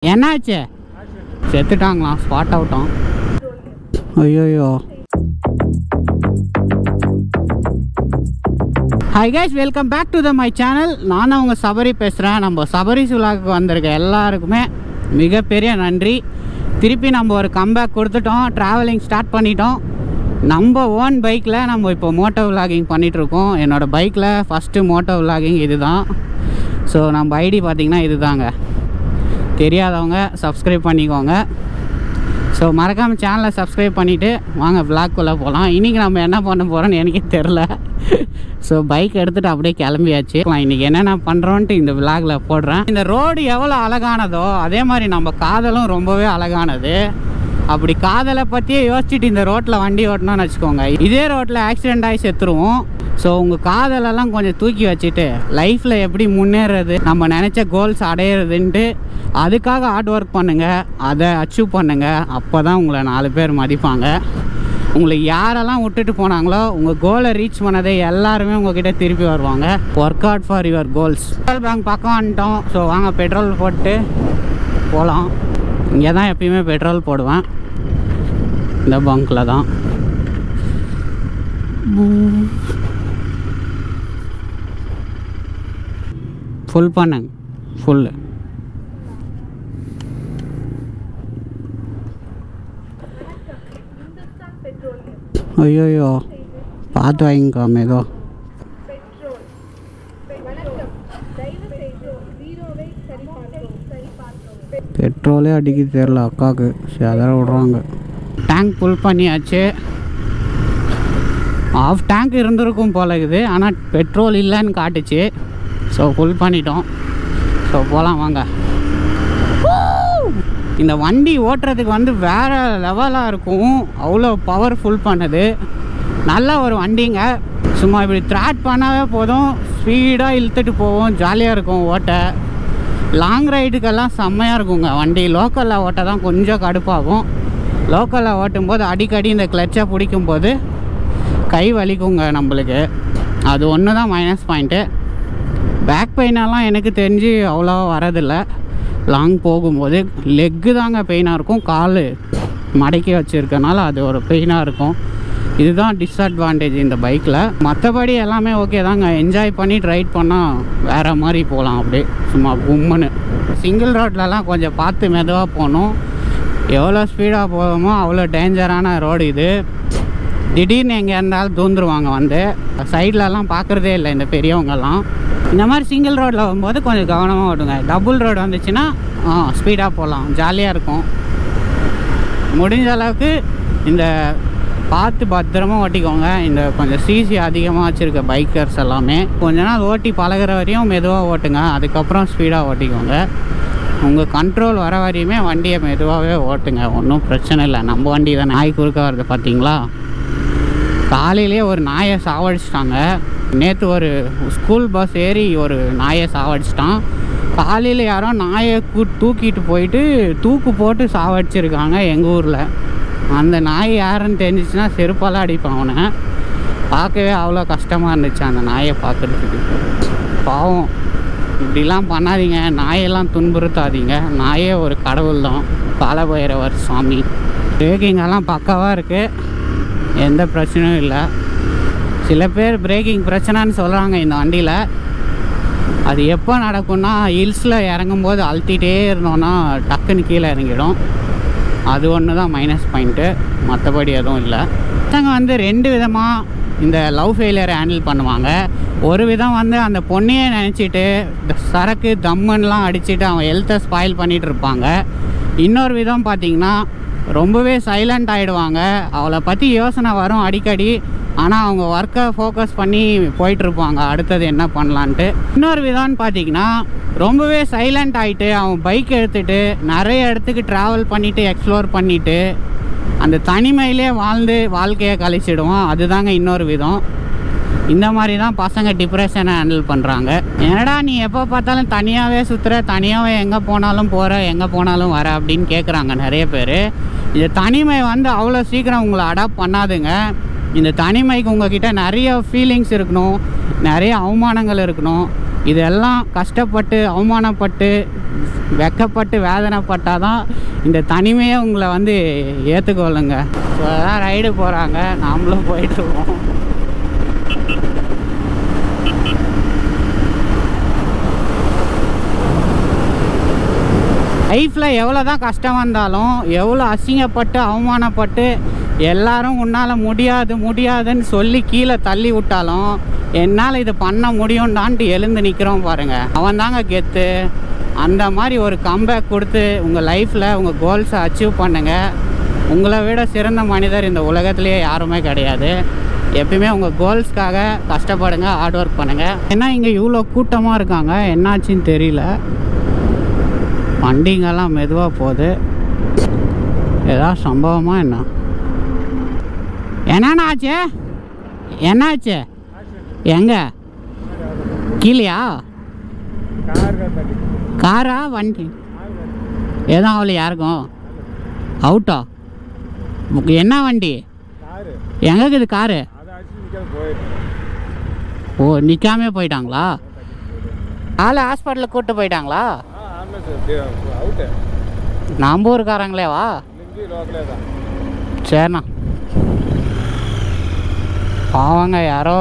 என்னாச்சு? செத்துட்டாங்களாம், ஸ்பாட் அவுட்டான். ஐயோ. Hi guys, welcome back to my channel. நானும் உங்கள் சபரி பேசுகிறேன். நம்ம சபரிஸ் விழாவுக்கு வந்திருக்க எல்லாருக்குமே மிகப்பெரிய நன்றி. திருப்பி நம்ம ஒரு கம்பேக் கொடுத்துட்டோம், ட்ராவலிங் ஸ்டார்ட் பண்ணிட்டோம். நம்ம ஓன் பைக்கில் நம்ம இப்போ மோட்டோ விலாகிங் பண்ணிகிட்ருக்கோம். என்னோடய பைக்கில் ஃபஸ்ட்டு மோட்டோ விலாகிங் இது தான். ஸோ நம்ம ஐடி பார்த்திங்கன்னா இது தாங்க. தெரியாதவங்க சப்ஸ்கிரைப் பண்ணிக்கோங்க. ஸோ மறக்காமல் சேனலை சப்ஸ்கிரைப் பண்ணிவிட்டு வாங்க விளாக்குள்ளே போகலாம். இன்றைக்கி நம்ம என்ன பண்ண போகிறோன்னு எனக்கே தெரில. ஸோ பைக் எடுத்துகிட்டு அப்படியே கிளம்பியாச்சு. இன்றைக்கி என்னென்ன பண்ணுறோன்ட்டு இந்த விளாகில் போடுறேன். இந்த ரோடு எவ்வளோ அழகானதோ அதே மாதிரி நம்ம காதலும் ரொம்பவே அழகானது. அப்படி காதலை பற்றியே யோசிச்சுட்டு இந்த ரோட்டில் வண்டி ஓட்டணும்னு வச்சுக்கோங்க, இதே ரோட்டில் ஆக்சிடெண்ட் ஆகி செத்துருவோம். ஸோ உங்கள் காதலெல்லாம் கொஞ்சம் தூக்கி வச்சுட்டு லைஃப்பில் எப்படி முன்னேறது, நம்ம நினச்ச கோல்ஸ் அடையிறதுன்ட்டு அதுக்காக ஹார்ட் ஒர்க் பண்ணுங்கள், அதை அச்சீவ் பண்ணுங்கள். அப்போ தான் உங்களை 4 பேர் மதிப்பாங்க. உங்களுக்கு யாரெல்லாம் விட்டுட்டு போனாங்களோ உங்கள் கோலை ரீச் பண்ணதே எல்லாருமே உங்கள்கிட்ட திருப்பி வருவாங்க. Work out for your goals. Petrol bunk பக்கம் வந்துட்டோம். ஸோ வாங்க பெட்ரோல் போட்டு போகலாம். இங்கே தான் எப்பயுமே பெட்ரோல் போடுவேன், இந்த பங்க்கில் தான். ஃபுல் பண்ணுங்க, ஃபுல்லு. ஐயோயோ, பார்த்து வாங்கிக்கோமே. ஏதோ பெட்ரோலே அடிக்க தெரியல அக்காவுக்கு. சரி, அதெல்லாம் விட்றாங்க. டேங்க் ஃபுல் பண்ணியாச்சு. ஆஃப் டேங்க் இருந்திருக்கும் போல இருக்குது, ஆனால் பெட்ரோல் இல்லைன்னு காட்டுச்சு. ஸோ ஃபுல் பண்ணிட்டோம். ஸோ போகலாம் வாங்க. இந்த வண்டி ஓட்டுறதுக்கு வந்து வேறு லெவலாக இருக்கும். அவ்வளோ பவர்ஃபுல் பண்ணுது. நல்ல ஒரு வண்டிங்க. சும்மா இப்படி த்ராட் பண்ணாவே போதும், ஸ்பீடாக இழுத்துட்டு போவோம். ஜாலியாக இருக்கும் ஓட்ட. லாங் ரைடுக்கெல்லாம் செம்மையாக இருக்குங்க வண்டி. லோக்கலில் ஓட்ட தான் கொஞ்சம் கடுப்பாகும். லோக்கலில் ஓட்டும்போது அடிக்கடி இந்த கிளச்சை பிடிக்கும்போது கை வலிக்குங்க நம்மளுக்கு. அது ஒன்று தான் மைனஸ் பாயிண்ட்டு. பேக் பெயினெல்லாம் எனக்கு தெரிஞ்சு அவ்வளோவா வரதில்லை. லாங் போகும்போது லெக்கு தாங்க பெயினாக இருக்கும். கால் மடக்கி வச்சுருக்கனால அது ஒரு பெயினாக இருக்கும். இதுதான் டிஸ்அட்வான்டேஜ் இந்த பைக்கில். மற்றபடி எல்லாமே ஓகே தாங்க. என்ஜாய் பண்ணி ரைட் பண்ணால் வேறு மாதிரி போகலாம். அப்படியே சும்மா கும்முன்னு. சிங்கிள் ரோட்லலாம் கொஞ்சம் பார்த்து மெதுவாக போகணும். எவ்வளோ ஸ்பீடாக போகுமோ அவ்வளோ டேஞ்சரான ரோடு இது. திடீர்னு எங்கே இருந்தாலும் தூந்துருவாங்க வந்து. சைட்லலாம் பார்க்குறதே இல்லை இந்த பெரியவங்கெல்லாம். இந்த மாதிரி சிங்கிள் ரோட்டில் போகும்போது கொஞ்சம் கவனமாக ஓட்டுங்க. டபுள் ரோடு வந்துச்சுன்னா ஸ்பீடாக போகலாம், ஜாலியாக இருக்கும். முடிஞ்ச அளவுக்கு இந்த பார்த்து பத்திரமாக ஓட்டிக்கோங்க. இந்த கொஞ்சம் சிசி அதிகமாக வச்சுருக்க பைக்கர்ஸ் எல்லாமே கொஞ்ச நாள் ஓட்டி பழகிற வரையும் மெதுவாக ஓட்டுங்க. அதுக்கப்புறம் ஸ்பீடாக ஓட்டிக்கோங்க. உங்கள் கண்ட்ரோல் வர வரையுமே வண்டியை மெதுவாகவே ஓட்டுங்க. ஒன்றும் பிரச்சனை இல்லை. நம்ம வண்டி தான். நாய் குறுக்க வருது பார்த்தீங்களா? காலையிலே ஒரு நாயை சாவடிச்சிட்டாங்க. நேற்று ஒரு ஸ்கூல் பஸ் ஏறி ஒரு நாயை சாவடிச்சிட்டான். காலையில் யாரோ நாயை தூக்கிட்டு போயிட்டு தூக்கு போட்டு சாவடிச்சிருக்காங்க எங்கள் ஊரில். அந்த நாய் யாருன்னு தெரிஞ்சிச்சுன்னா செருப்பால் அடிப்பான் அவனை. பார்க்கவே அவ்வளோ கஷ்டமாக இருந்துச்சு அந்த நாயை பார்க்குறதுக்கு. பாவம், இப்படிலாம் பண்ணாதீங்க. நாயெல்லாம் துன்புறுத்தாதீங்க. நாயே ஒரு கடவுள் தான், காலபைரவர் சாமி. பிரேக்கிங்கெல்லாம் பக்காவாக இருக்குது, எந்த பிரச்சனையும் இல்லை. சில பேர் பிரேக்கிங் பிரச்சனைன்னு சொல்கிறாங்க இந்த வண்டியில். அது எப்போ நடக்கும்னா ஹில்ஸில் இறங்கும்போது அழுத்திட்டே இருந்தோன்னா டக்குன்னு கீழே இறங்கிடும். அது ஒன்று தான் மைனஸ் பாயிண்ட்டு, மற்றபடி எதுவும் இல்லை. பசங்க வந்து 2 விதமாக இந்த லவ் ஃபெயிலியரை ஹேண்டில் பண்ணுவாங்க. ஒரு விதம் வந்து அந்த பொண்ணையே நினச்சிட்டு சரக்கு தம்முன்னெலாம் அடிச்சுட்டு அவன் ஹெல்த்தை ஸ்பாயில் பண்ணிகிட்டு இருப்பாங்க. இன்னொரு விதம் பார்த்திங்கன்னா ரொம்பவே சைலண்ட் ஆகிடுவாங்க. அவளை பற்றி யோசனை வரும் அடிக்கடி, ஆனால் அவங்க ஒர்க்கை ஃபோக்கஸ் பண்ணி போயிட்டுருப்பாங்க அடுத்தது என்ன பண்ணலான்ட்டு. இன்னொரு விதம்னு பார்த்திங்கன்னா ரொம்பவே சைலண்ட் ஆகிட்டு அவன் பைக் எடுத்துகிட்டு நிறைய இடத்துக்கு ட்ராவல் பண்ணிவிட்டு எக்ஸ்ப்ளோர் பண்ணிவிட்டு அந்த தனிமையிலே வாழ்ந்து வாழ்க்கையை கழிச்சிடுவான். அதுதாங்க இன்னொரு விதம். இந்த மாதிரி தான் பசங்க டிப்ரெஷனை ஹேண்டில் பண்ணுறாங்க. என்னடா நீ எப்போ பார்த்தாலும் தனியாகவே சுற்றுற, தனியாகவே எங்கே போனாலும் போகிற, எங்கே போனாலும் வர அப்படின்னு கேட்குறாங்க நிறைய பேர். இந்த தனிமை வந்து அவ்வளோ சீக்கிரம் உங்களை அடாப்ட் பண்ணாதுங்க. இந்த தனிமைக்கு உங்ககிட்ட நிறைய ஃபீலிங்ஸ் இருக்கணும், நிறைய அவமானங்கள் இருக்கணும். இதெல்லாம் கஷ்டப்பட்டு அவமானப்பட்டு வெக்கப்பட்டு வேதனைப்பட்டால் தான் இந்த தனிமையை உங்களை வந்து ஏற்றுக்கொள்ளுங்க. ஸோ அதான் ரைடு போகிறாங்க, நாமளும் போயிட்டுருக்கோம். லைஃப்பில் எவ்வளோ தான் கஷ்டம் வந்தாலும், எவ்வளோ அசிங்கப்பட்டு அவமானப்பட்டு எல்லாரும் உன்னால் முடியாதுன்னு சொல்லி கீழே தள்ளி விட்டாலும் என்னால் இது பண்ண முடியும்டான்ட்டு எழுந்து நிற்கிறோம் பாருங்கள், அவன் தாங்க கெத்து. அந்த மாதிரி ஒரு கம்பேக் கொடுத்து உங்கள் லைஃப்பில் உங்கள் கோல்ஸை அச்சீவ் பண்ணுங்கள். உங்களை விட சிறந்த மனிதர் இந்த உலகத்துலேயே யாருமே கிடையாது. எப்பயுமே உங்கள் கோல்ஸ்க்காக கஷ்டப்படுங்க, ஹார்ட் ஒர்க் பண்ணுங்கள். ஏன்னா இங்கே இவ்வளோ கூட்டமாக இருக்காங்க, என்னாச்சுன்னு தெரியல. வண்டிங்கெல்லாம் மெதுவாக போகுது. ஏதாவது சம்பவமா என்னாச்சு? என்னாச்சு? எங்க கீழயா? காரா வண்டி எதுவும் அவ்வளோ யாருக்கும் அவுட்டா? என்ன வண்டி? எங்கக்குது காரு? ஓ, நிற்காமே போயிட்டாங்களா? ஆள் ஹாஸ்பிட்டலுக்கு கூப்பிட்டு போயிட்டாங்களா? நம்ம ஊருக்காரங்களேவா? சரிண்ணா. பாவங்க, யாரோ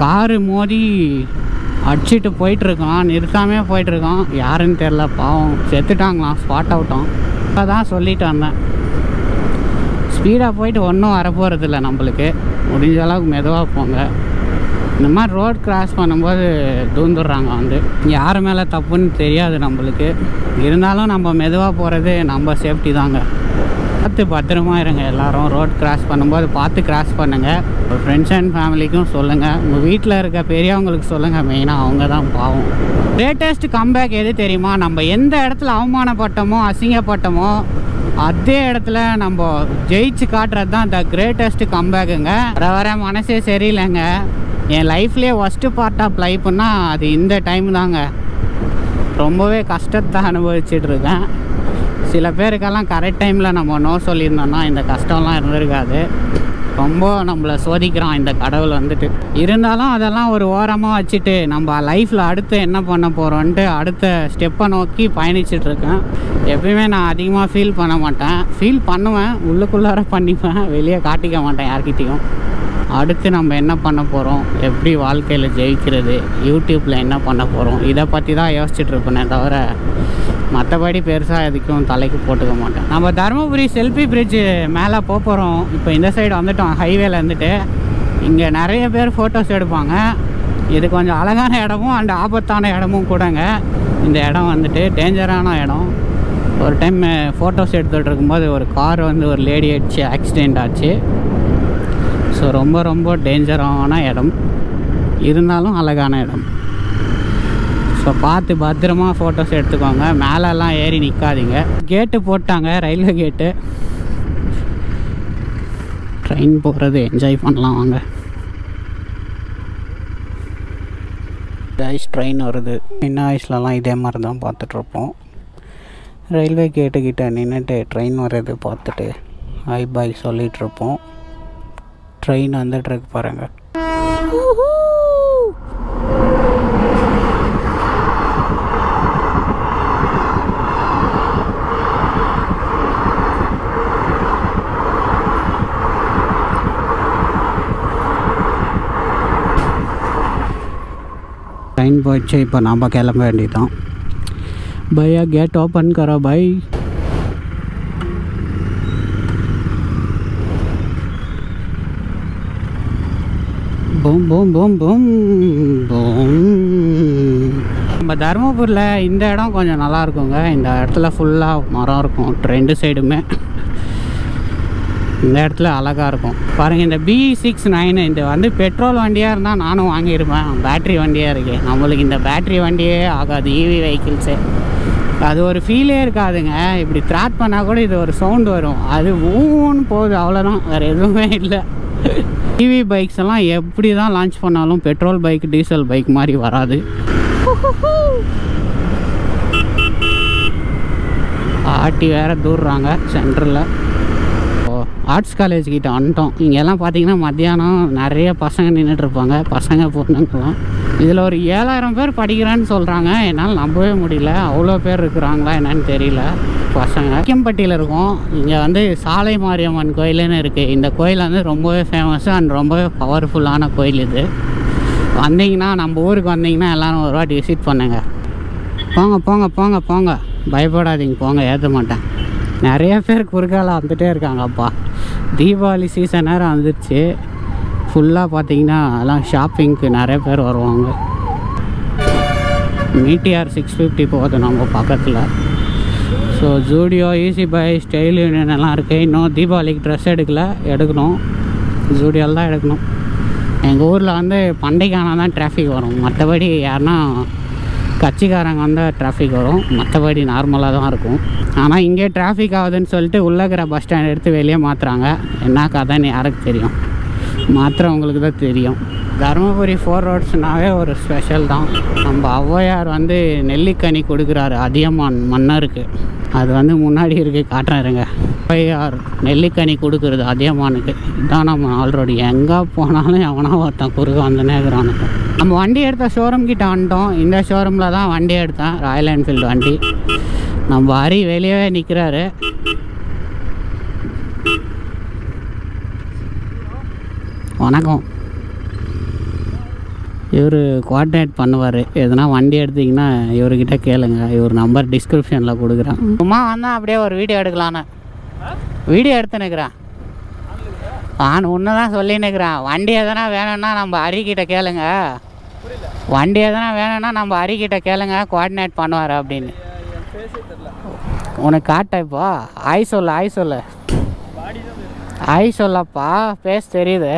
காரு மோதி அடிச்சுட்டு போயிட்டுருக்கான், நிறுத்தாமே போயிட்டுருக்கான். யாருன்னு தெரில, பாவம் செத்துட்டாங்களாம், ஸ்பாட் அவுட்டான். இப்போ தான் சொல்லிட்டு வந்தேன், ஸ்பீடாக போயிட்டு ஒன்றும் வரப்போகிறதில்ல, நம்மளுக்கு முடிஞ்ச அளவுக்கு மெதுவாக போங்க. இந்த மாதிரி ரோட் கிராஸ் பண்ணும்போது தூந்துடுறாங்க வந்து, யார் மேலே தப்புன்னு தெரியாது நம்மளுக்கு. இருந்தாலும் நம்ம மெதுவாக போகிறது நம்ம சேஃப்டி தாங்க. பார்த்து பத்திரமா இருங்க எல்லோரும். ரோட் கிராஸ் பண்ணும்போது பார்த்து கிராஸ் பண்ணுங்கள். ஃப்ரெண்ட்ஸ் அண்ட் ஃபேமிலிக்கும் சொல்லுங்கள், உங்கள் வீட்டில் இருக்க பெரியவங்களுக்கு சொல்லுங்கள். மெயினாக அவங்க தான் பாவம். கிரேட்டஸ்ட் கம்பேக் எது தெரியுமா? நம்ம எந்த இடத்துல அவமானப்பட்டோமோ அசிங்கப்பட்டோமோ அதே இடத்துல நம்ம ஜெயிச்சு காட்டுறது தான் த கிரேட்டஸ்ட் கம்பேக்குங்க. வர மனசே சரியில்லைங்க. என் லைஃப்லேயே ஃபஸ்ட்டு பார்ட் ஆஃப் லைஃப்னா அது இந்த டைம் தாங்க. ரொம்பவே கஷ்டத்தை அனுபவிச்சிட்ருக்கேன். சில பேருக்கெல்லாம் கரெக்ட் டைமில் நம்ம நோ சொல்லியிருந்தோம்னா இந்த கஷ்டம்லாம் இருந்திருக்காது. ரொம்ப நம்மளை சோதிக்கிறான் இந்த கடவுள் வந்துட்டு. இருந்தாலும் அதெல்லாம் ஒரு ஓரமாக வச்சுட்டு நம்ம லைஃப்பில் அடுத்து என்ன பண்ண போகிறோன்ட்டு அடுத்த ஸ்டெப்பை நோக்கி பயணிச்சிட்ருக்கேன். எப்பயுமே நான் அதிகமாக ஃபீல் பண்ண மாட்டேன். ஃபீல் பண்ணுவேன், உள்ளுக்குள்ளார பண்ணிப்பேன், வெளியே காட்டிக்க மாட்டேன் யார்கிட்டையும். அடுத்து நம்ம என்ன பண்ண போகிறோம், எப்படி வாழ்க்கையில் ஜெயிக்கிறது, யூடியூப்பில் என்ன பண்ண போகிறோம், இதை பற்றி தான் யோசிச்சுட்ருப்பேனே தவிர மற்றபடி பெருசாக எதுக்கும் தலைக்கு போட்டுக்க மாட்டேன். நம்ம தருமபுரி செல்ஃபி பிரிட்ஜு மேலே போகிறோம். இப்போ இந்த சைடு வந்துட்டோம், ஹைவேல இருந்துட்டு. இங்கே நிறைய பேர் ஃபோட்டோஸ் எடுப்பாங்க. இது கொஞ்சம் அழகான இடமும் அண்ட் ஆபத்தான இடமும் கூடங்க. இந்த இடம் வந்துட்டு டேஞ்சரான இடம். ஒரு டைம் ஃபோட்டோஸ் எடுத்துகிட்டு இருக்கும்போது ஒரு கார் வந்து ஒரு லேடி அடிச்சு ஆக்சிடெண்ட் ஆச்சு. ஸோ ரொம்ப ரொம்ப டேஞ்சரான இடம், இருந்தாலும் அழகான இடம். ஸோ பார்த்து பத்திரமா ஃபோட்டோஸ் எடுத்துக்கோங்க. மேலெல்லாம் ஏறி நிற்காதீங்க. கேட்டு போட்டாங்க, ரயில்வே கேட்டு. ட்ரெயின் போகிறது என்ஜாய் பண்ணலாம் வாங்க. ஐஸ் ட்ரெயின் வருது. சின்ன வயசுலலாம் இதே மாதிரி தான் பார்த்துட்ருப்போம். ரயில்வே கேட்டுக்கிட்ட நின்றுட்டு ட்ரெயின் வர்றது பார்த்துட்டு ஹை பாய் சொல்லிகிட்ருப்போம். ட்ரெயின் வந்துட்டுருக்கு பாருங்கள். ட்ரெயின் போயிடுச்சு, இப்போ நாம் கிளம்ப வேண்டியதான். भैया गेट ओपन करो भाई. Boom boom boom boom boom. நம்ம தருமபுரியில் இந்த இடம் கொஞ்சம் நல்லா இருக்குங்க. இந்த இடத்துல ஃபுல்லாக மரம் இருக்கும் ரெண்டு சைடுமே. இந்த இடத்துல அழகாக இருக்கும் பாருங்கள். இந்த B69 இது வந்து பெட்ரோல் வண்டியாக இருந்தால் நானும் வாங்கியிருப்பேன். பேட்ரி வண்டியாக இருக்கு. நம்மளுக்கு இந்த பேட்ரி வண்டியே ஆகாது, EV வெஹிக்கிள்ஸு. அது ஒரு ஃபீலே இருக்காதுங்க. இப்படி த்ராட் பண்ணால் கூட இது ஒரு சவுண்டு வரும், அது ஊன்னு போகுது, அவ்வளோதான், வேறு எதுவுமே இல்லை. EV பைக்ஸ் எல்லாம் எப்படி தான் லான்ச் பண்ணாலும் பெட்ரோல் பைக் டீசல் பைக் மாதிரி வராது. ஆட்டி வேறு தூர்றாங்க சென்டரில். ஆர்ட்ஸ் காலேஜ் கிட்ட வந்துட்டோம். இங்கெல்லாம் பார்த்தீங்கன்னா மத்தியானம் நிறைய பசங்க நின்றுட்டுருப்பாங்க, பசங்க பொண்ணுங்கெல்லாம். இதில் ஒரு 7000 பேர் படிக்கிறேன்னு சொல்கிறாங்க. என்னால் நம்பவே முடியல. அவ்வளோ பேர் இருக்கிறாங்களா என்னன்னு தெரியல பசங்க. கிம்பட்டியில் இருக்கும். இங்கே வந்து சாலை மாரியம்மன் கோயிலுன்னு இருக்குது. இந்த கோயில் வந்து ரொம்பவே ஃபேமஸ் அண்ட் ரொம்பவே பவர்ஃபுல்லான கோயில். இது வந்தீங்கன்னா, நம்ம ஊருக்கு வந்தீங்கன்னா எல்லோரும் ஒரு வாட்டி விசிட் பண்ணுங்க. போங்க போங்க போங்க போங்க, பயப்படாதீங்க, போங்க, ஏற்ற மாட்டேன். நிறைய பேர் குறுக்கால வந்துகிட்டே இருக்காங்கப்பா. தீபாவளி சீசன் நேரம் வந்துடுச்சு. ஃபுல்லாக பார்த்தீங்கன்னா எல்லாம் ஷாப்பிங்க்கு நிறைய பேர் வருவாங்க. மீட்டிஆர் 650 போகுது நம்ம பக்கத்தில். So Zudio, easy buy, style union எல்லாம் இருக்குது. இன்னும் தீபாவளிக்கு ட்ரெஸ் எடுக்கணும். ஜூடியோவில் தான் எடுக்கணும். எங்கள் ஊரில் வந்து பண்டிகைனா தான் டிராஃபிக் வரும். மற்றபடி யாருன்னா கட்சிக்காரங்க வந்தால் டிராஃபிக் வரும். மற்றபடி நார்மலாக தான் இருக்கும். ஆனால் இங்கே டிராஃபிக் ஆகுதுன்னு சொல்லிட்டு உள்ளே இருக்கிற பஸ் ஸ்டாண்ட் எடுத்து வெளியே மாற்றுறாங்க. என்ன கதைன்னு யாருக்கு தெரியும்? மாற்றுறவங்களுக்கு தான் தெரியும். தருமபுரி 4 ரோட்ஸ்னாவே ஒரு ஸ்பெஷல் தான். நம்ம ஔவையார் வந்து நெல்லிக்கனி கொடுக்குறாரு அதியமான் மன்னருக்கு. அது வந்து முன்னாடி இருக்குது, காட்டுறாருங்க. ஔவையார் நெல்லிக்கனி கொடுக்குறது அதியமானுக்கு. இதுதான் நம்ம ஆல்ரெடி எங்கே போனாலும் எவனா ஒருத்தன் குறுக்க வந்துனே இருக்கிறானுங்க. நம்ம வண்டி எடுத்த ஷோரூம் கிட்ட வந்துட்டோம். இந்த ஷோரூமில் தான் வண்டி எடுத்தேன், ராயல் என்ஃபீல்டு வண்டி. நம்ம ஹரி வெளியே நிற்கிறாரு. வணக்கம். இவர் கோஆர்டினேட் பண்ணுவார். எதுனா வண்டி எடுத்திங்கன்னா இவர்கிட்ட கேளுங்க. இவர் நம்பர் டிஸ்கிரிப்ஷனில் கொடுக்குறேன். சும்மா வந்தால் அப்படியே ஒரு வீடியோ எடுக்கலான்னு வீடியோ எடுத்துன்னுக்கிறேன். நான் ஒன்று தான் சொல்லின்னுக்கிறேன். வண்டி எதனா வேணும்னா நம்ம ஹரிக்கிட்ட கேளுங்க. வண்டி எதனா வேணும்னா நம்ம ஹரிக்கிட்ட கேளுங்க, கோஆர்டினேட் பண்ணுவார் அப்படின்னு. உனக்கு காட்ட இப்போ ஆய் சொல்லு, ஆய் சொல்லு, ஆய் சொல்லப்பா, பேச தெரியுது.